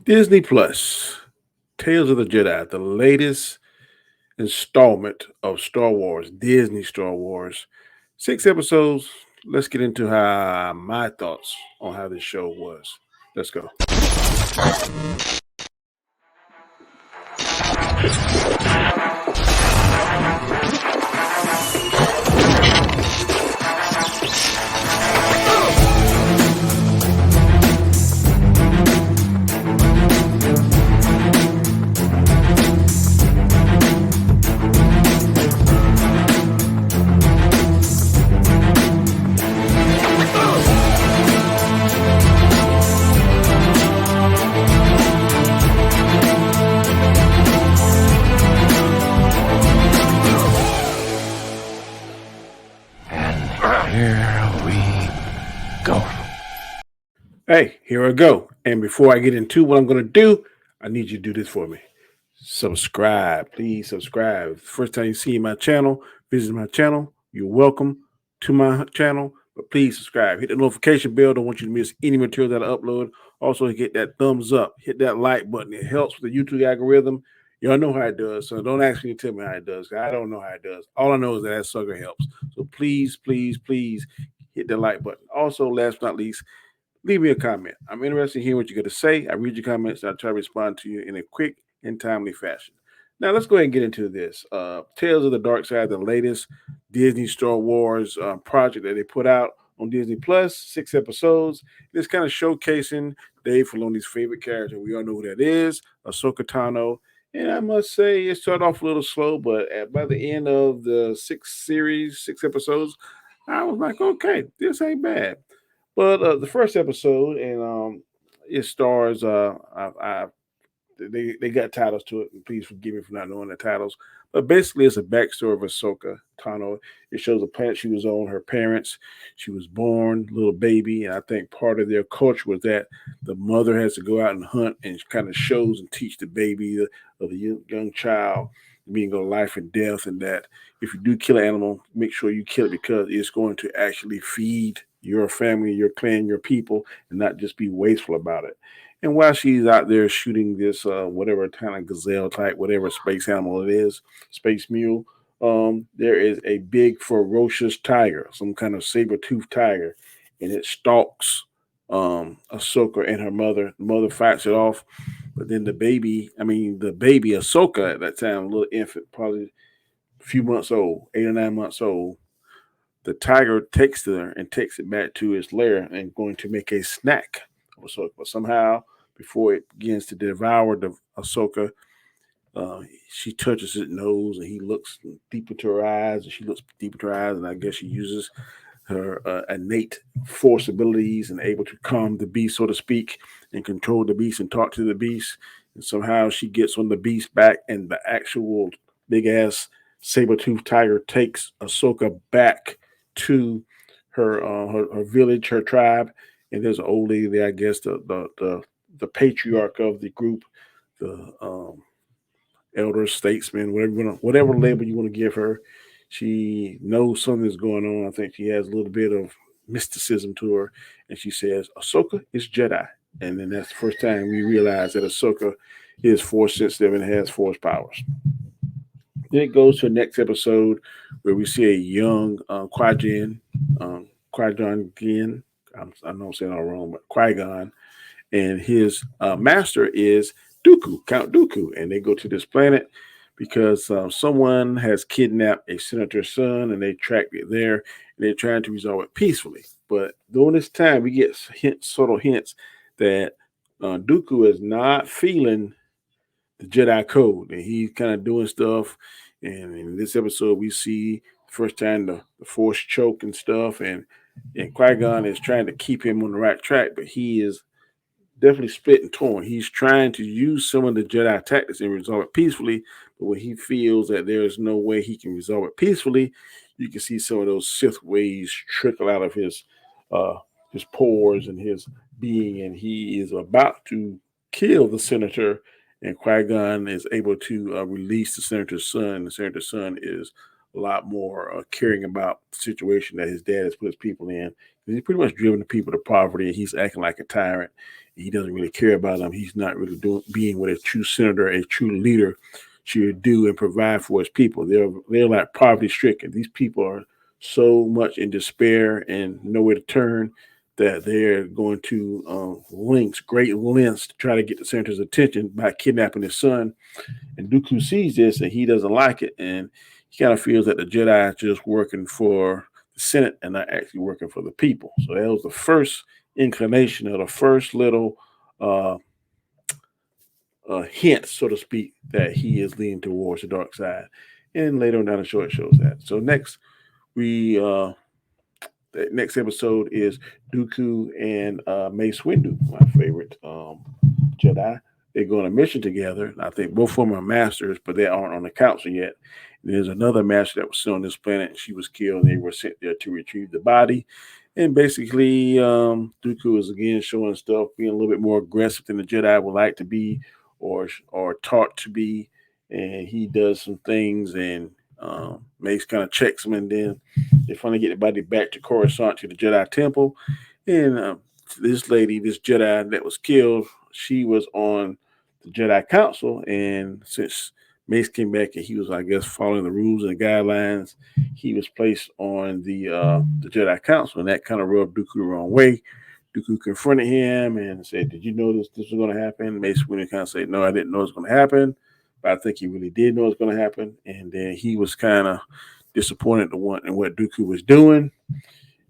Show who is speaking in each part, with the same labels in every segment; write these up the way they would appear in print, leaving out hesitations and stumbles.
Speaker 1: Disney Plus, Tales of the Jedi, the latest installment of Star Wars, Disney Star Wars. 6 episodes. Let's get into my thoughts on how this show was. Let's go. Hey, here I go. And before I get into what I'm going to do, I need you to do this for me. Subscribe. Please subscribe. First time you see my channel, visit my channel. You're welcome to my channel. But please subscribe. Hit the notification bell. Don't want you to miss any material that I upload. Also, hit that thumbs up. Hit that like button. It helps with the YouTube algorithm. Y'all know how it does. So don't ask me to tell me how it does. I don't know how it does. All I know is that sucker helps. So please, please, please hit the like button. Also, last but not least, leave me a comment. I'm interested in hearing what you got to say. I read your comments and I try to respond to you in a quick and timely fashion. Now, let's go ahead and get into this. Tales of the Dark Side, the latest Disney Star Wars project that they put out on Disney Plus, 6 episodes. It's kind of showcasing Dave Filoni's favorite character. We all know who that is, Ahsoka Tano. And I must say, it started off a little slow, but by the end of the 6 episodes, I was like, okay, this ain't bad. But the first episode, and it stars. They got titles to it, and please forgive me for not knowing the titles. But basically, it's a backstory of Ahsoka Tano. It shows the planet she was on, her parents. She was born, little baby, and I think part of their culture was that the mother has to go out and hunt and kind of shows and teach the baby of the young child being of life and death, and that if you do kill an animal, make sure you kill it because it's going to actually feed your family, your clan, your people, and not just be wasteful about it. And while she's out there shooting this, whatever kind of gazelle type, whatever space animal it is, space mule, there is a big ferocious tiger, some kind of saber-toothed tiger, and it stalks Ahsoka and her mother. The mother fights it off, but then the baby Ahsoka at that time, a little infant, probably a few months old, 8 or 9 months old, the tiger takes her and takes it back to its lair and going to make a snack of Ahsoka. But somehow, before it begins to devour the Ahsoka, she touches his nose and he looks deep into her eyes, and she looks deep into her eyes, and I guess she uses her innate force abilities and able to calm the beast, so to speak, and control the beast and talk to the beast. And somehow she gets on the beast back, and the actual big ass saber-toothed tiger takes Ahsoka back to her village, her tribe, and there's an old lady there. I guess the patriarch of the group, the elder statesman, whatever label you want to give her. She knows something's going on. I think she has a little bit of mysticism to her, and she says, "Ahsoka is Jedi." And then that's the first time we realize that Ahsoka is force sensitive and has force powers. Then it goes to the next episode where we see a young Qui-Gon Ginn. I know I'm saying it all wrong, but Qui-Gon, and his master is Dooku, Count Dooku, and they go to this planet because someone has kidnapped a senator's son, and they track it there, and they're trying to resolve it peacefully. But during this time, we get subtle hints that Dooku is not feeling the Jedi code, and he's kind of doing stuff. And in this episode, we see the first time the Force choke and stuff, and Qui-Gon is trying to keep him on the right track, but he is definitely split and torn. He's trying to use some of the Jedi tactics and resolve it peacefully, but when he feels that there is no way he can resolve it peacefully, you can see some of those Sith ways trickle out of his pores and his being, and he is about to kill the senator. And Qui-Gon is able to release the senator's son. The senator's son is a lot more caring about the situation that his dad has put his people in. He's pretty much driven the people to poverty, and he's acting like a tyrant. He doesn't really care about them. He's not really being what a true senator, a true leader should do and provide for his people. They're like poverty stricken. These people are so much in despair and nowhere to turn that they're going to great lengths to try to get the senator's attention by kidnapping his son. And Dooku sees this and he doesn't like it, and he kind of feels that the Jedi are just working for the Senate and not actually working for the people. So that was the first inclination, or the first little uh, hint, so to speak, that he is leaning towards the dark side. And later on down the show, it shows that. So we the next episode is Dooku and Mace Windu, my favorite Jedi. They go on a mission together. I think both of them are masters, but they aren't on the council yet. And there's another master that was sent on this planet, and she was killed. And they were sent there to retrieve the body. And basically, Dooku is again showing stuff, being a little bit more aggressive than the Jedi would like to be, or taught to be. And he does some things, and Mace kind of checks him, and then they finally get the body back to Coruscant to the Jedi Temple. And this lady, this Jedi that was killed, she was on the Jedi Council, and since Mace came back and he was, I guess, following the rules and the guidelines, he was placed on the Jedi Council, and that kind of rubbed Dooku the wrong way. Dooku confronted him and said, "Did you know this was going to happen?" Mace Windu kind of said, "No, I didn't know it was going to happen," but I think he really did know it was going to happen. And then he was kind of disappointed in what Dooku was doing,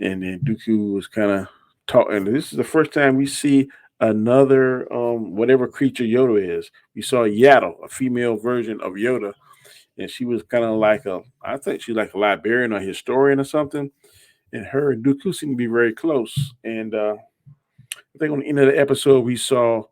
Speaker 1: and then Dooku was kind of talking. And this is the first time we see another whatever creature Yoda is. We saw Yaddle, a female version of Yoda, and she was kind of like I think she's like a librarian or historian or something. And her and Dooku seem to be very close. And I think on the end of the episode we saw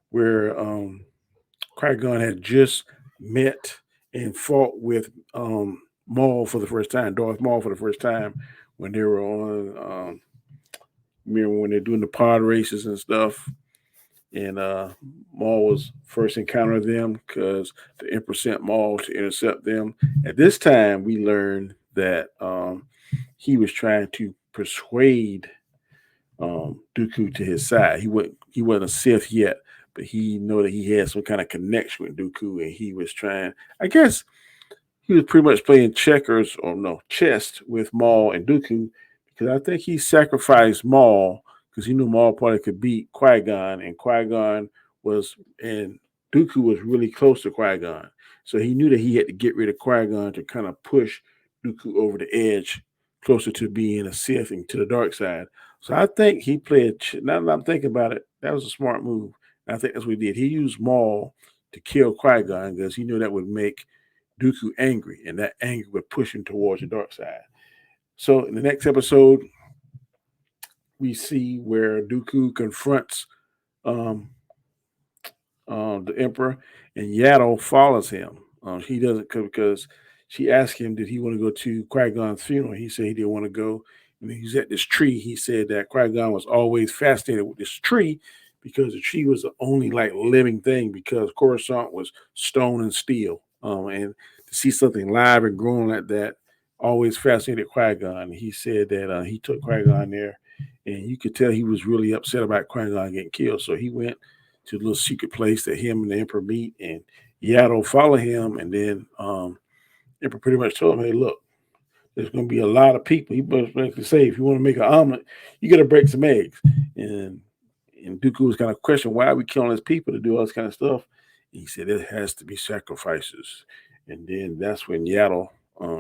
Speaker 1: where Qui-Gon had just met and fought with Maul for the first time, Darth Maul for the first time, when they were on. Remember when they're doing the pod races and stuff, and Maul was first encountered them because the Emperor sent Maul to intercept them. At this time, we learned that he was trying to persuade Dooku to his side. He wasn't a Sith yet, but he knew that he had some kind of connection with Dooku, and he was trying. I guess he was pretty much playing checkers, or no, chess with Maul and Dooku, because I think he sacrificed Maul because he knew Maul probably could beat Qui-Gon, and Qui-Gon was, and Dooku was really close to Qui-Gon. So he knew that he had to get rid of Qui-Gon to kind of push Dooku over the edge closer to being a Sith and to the dark side. So I think he played, now that I'm thinking about it, that was a smart move. I think that's what he did. He used Maul to kill Qui-Gon because he knew that would make Dooku angry, and that anger would push him towards the dark side. So in the next episode, we see where Dooku confronts um, the Emperor, and Yaddle follows him. He doesn't because she asked him, did he want to go to Qui-Gon's funeral? He said he didn't want to go. And he's at this tree. He said that Qui-Gon was always fascinated with this tree because the tree was the only like living thing, because Coruscant was stone and steel. And to see something live and growing like that always fascinated Qui-Gon. He said that he took Qui-Gon there, and you could tell he was really upset about Qui-Gon getting killed. So he went to a little secret place that him and the Emperor meet, and Yaddle follow him, and then Emperor pretty much told him, "Hey, look, there's going to be a lot of people." He basically say, if you want to make an omelet, you got to break some eggs. And Dooku was kind of questioning, why are we killing his people to do all this kind of stuff? And he said, it has to be sacrifices. And then that's when Yaddle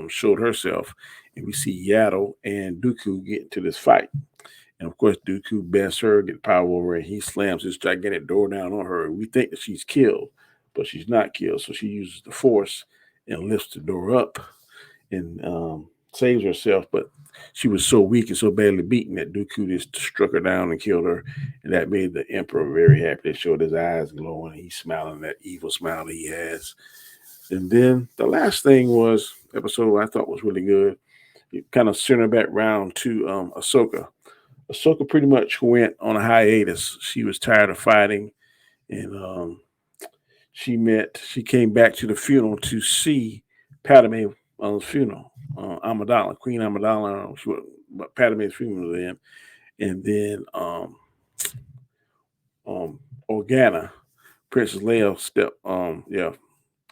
Speaker 1: showed herself, and we see Yaddle and Dooku get into this fight. And of course, Dooku bests her, get power over her, and he slams his gigantic door down on her. We think that she's killed, but she's not killed. So she uses the Force and lifts the door up and saves herself. But she was so weak and so badly beaten that Dooku just struck her down and killed her. And that made the Emperor very happy. It showed his eyes glowing. He's smiling, that evil smile that he has. And then the last thing was episode I thought was really good. It kind of centered back round to Ahsoka. Ahsoka pretty much went on a hiatus. She was tired of fighting, and she came back to the funeral to see Padme on the funeral. Amidala, Queen Amidala, Padme's funeral then. And then Organa, Princess Leia's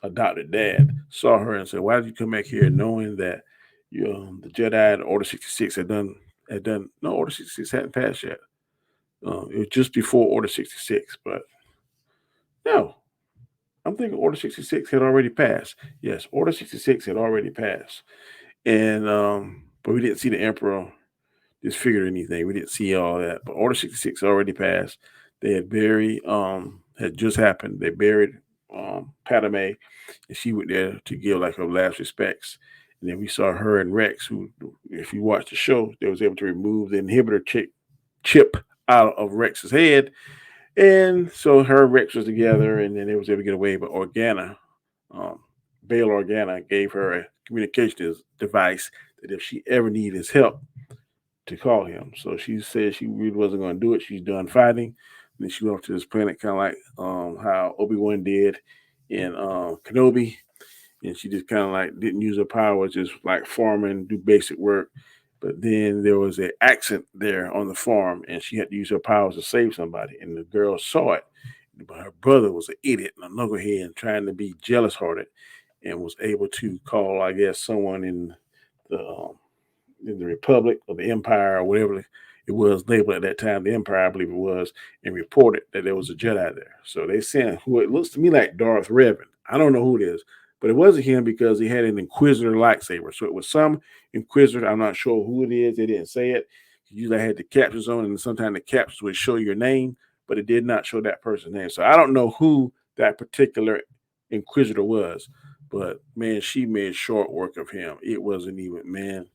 Speaker 1: adopted dad, saw her and said, "Why did you come back here knowing that the Jedi and Order 66 had done no Order 66 hadn't passed yet. It was just before Order 66, but no, I'm thinking Order 66 had already passed. Yes, Order 66 had already passed, and but we didn't see the Emperor disfigured or anything. We didn't see all that, but Order 66 already passed. They had buried had just happened. They buried Padme, and she went there to give like her last respects. And then we saw her and Rex, who, if you watch the show, they was able to remove the inhibitor chip out of Rex's head. And so her and Rex was together, and then they was able to get away. But um, Bail Organa gave her a communication device that if she ever needed his help, to call him. So she said she really wasn't going to do it. She's done fighting. And then she went off to this planet, kind of like how Obi-Wan did in Kenobi. And she just kind of like didn't use her powers, just like farming, do basic work. But then there was an accident there on the farm, and she had to use her powers to save somebody. And the girl saw it, but her brother was an idiot and a knucklehead and trying to be jealous hearted, and was able to call, I guess, someone the in the Republic or the Empire or whatever it was labeled at that time, the Empire, I believe it was, and reported that there was a Jedi there. So they sent who it looks to me like Darth Revan. I don't know who it is, but it wasn't him because he had an Inquisitor lightsaber. So it was some Inquisitor. I'm not sure who it is. They didn't say it. Usually I had the captions on, and sometimes the captions would show your name, but it did not show that person's name. So I don't know who that particular Inquisitor was. But man, she made short work of him. It wasn't even, man,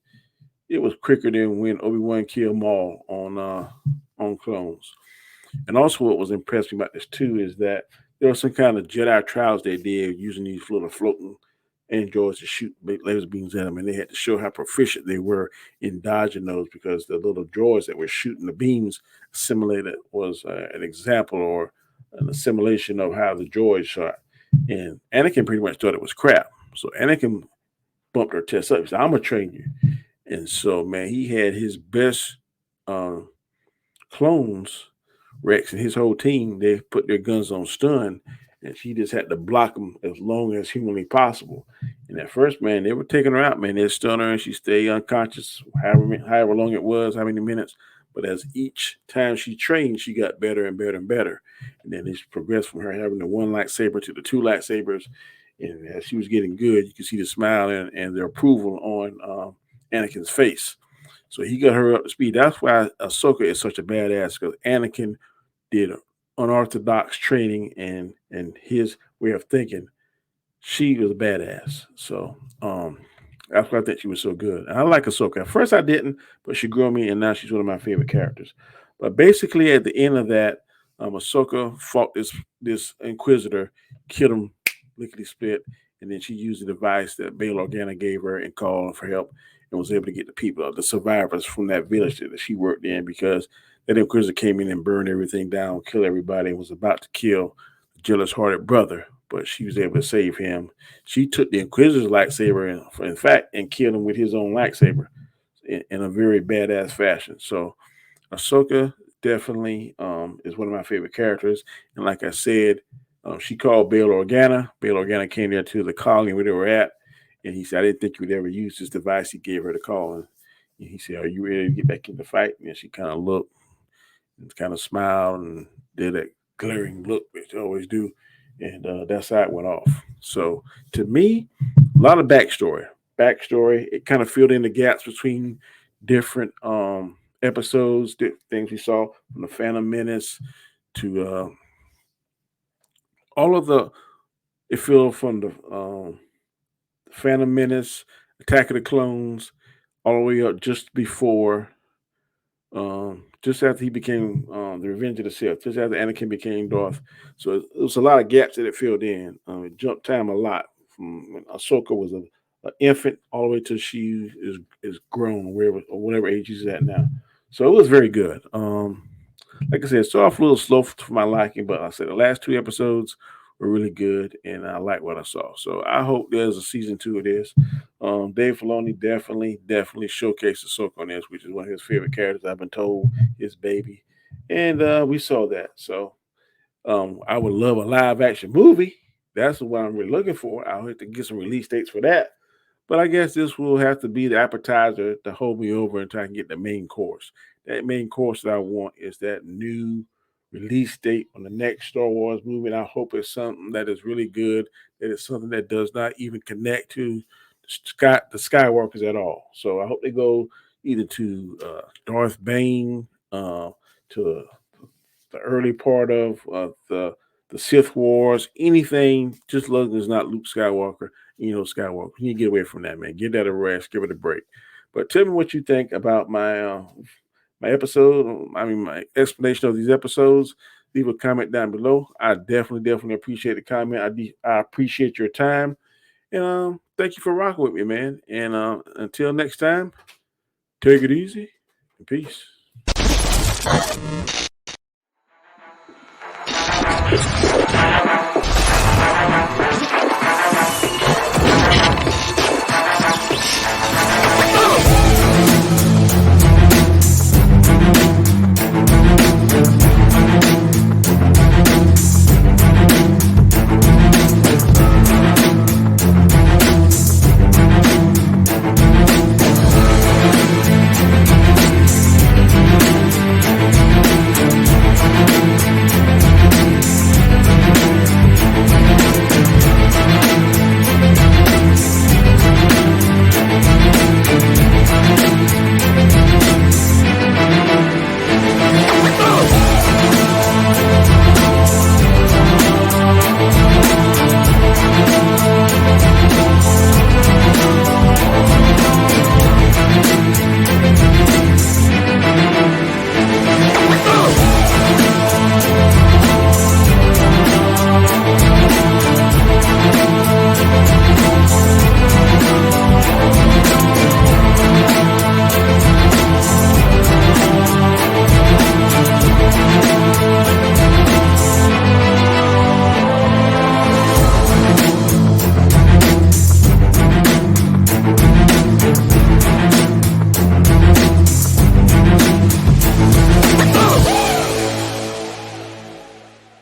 Speaker 1: it was quicker than when Obi-Wan killed Maul on Clones. And also, what was impressive about this too is that there was some kind of Jedi trials they did using these little floating androids to shoot laser beams at them, and they had to show how proficient they were in dodging those because the little droids that were shooting the beams simulated was an example or an assimilation of how the droids shot. And Anakin pretty much thought it was crap. So Anakin bumped her test up. He said, "I'm gonna train you." And so, man, he had his best uh, clones, Rex and his whole team. They put their guns on stun, and she just had to block them as long as humanly possible. And at first, man, they were taking her out, man. They'd stun her, and she stayed unconscious, however long it was, how many minutes. But as each time she trained, she got better and better and better. And then it progressed from her having the one lightsaber to the two lightsabers. And as she was getting good, you could see the smile and the approval on Anakin's face. So he got her up to speed. That's why Ahsoka is such a badass, because Anakin did unorthodox training and his way of thinking. She was a badass. So that's why I think she was so good. And I like Ahsoka. At first I didn't, but she grew on me, and now she's one of my favorite characters. But basically, at the end of that, Ahsoka fought this Inquisitor, killed him lickety split, and then she used the device that Bail Organa gave her and called for help, and was able to get the people, the survivors from that village that she worked in, because that Inquisitor came in and burned everything down, killed everybody, and was about to kill the jealous hearted brother, but she was able to save him. She took the Inquisitor's lightsaber and, in fact, and killed him with his own lightsaber in a very badass fashion. So Ahsoka definitely is one of my favorite characters. And like I said, she called Bail Organa. Bail Organa came there to the colony where they were at. And he said, "I didn't think you would ever use this device." He gave her the call. And he said, "Are you ready to get back in the fight?" And she kind of looked and kind of smiled and did that glaring look, which they always do. And that's how it went off. So to me, a lot of backstory. It kind of filled in the gaps between different episodes, things we saw from the Phantom Menace to all of the. It filled from the Phantom Menace, Attack of the Clones, all the way up just before, just after he became the Revenge of the Sith, just after Anakin became Darth. So it was a lot of gaps that it filled in. It jumped time a lot from when Ahsoka was an infant all the way till she is grown, wherever or whatever age she's at now. So it was very good. Like I said, it started off a little slow for my liking, but like I said the last two episodes were really good, and I like what I saw. So I hope there's a season two of this. Dave Filoni definitely showcased Ahsoka on this, which is one of his favorite characters. I've been told his baby, and we saw that. So I would love a live action movie. That's what I'm really looking for. I'll have to get some release dates for that. But I guess this will have to be the appetizer to hold me over until I can get the main course. That main course that I want is that new release date on the next Star Wars movie. And I hope it's something that is really good, that is something that does not even connect to the Skywalkers at all. So I hope they go either to Darth Bane, to the early part of the Sith Wars, anything, just long as it's not Luke Skywalker, Skywalker. You get away from that, man. Give that a rest, give it a break. But tell me what you think about my episode. I mean, my explanation of these episodes. Leave a comment down below. I definitely appreciate the comment. I appreciate your time, and thank you for rocking with me, man. And until next time, take it easy and peace.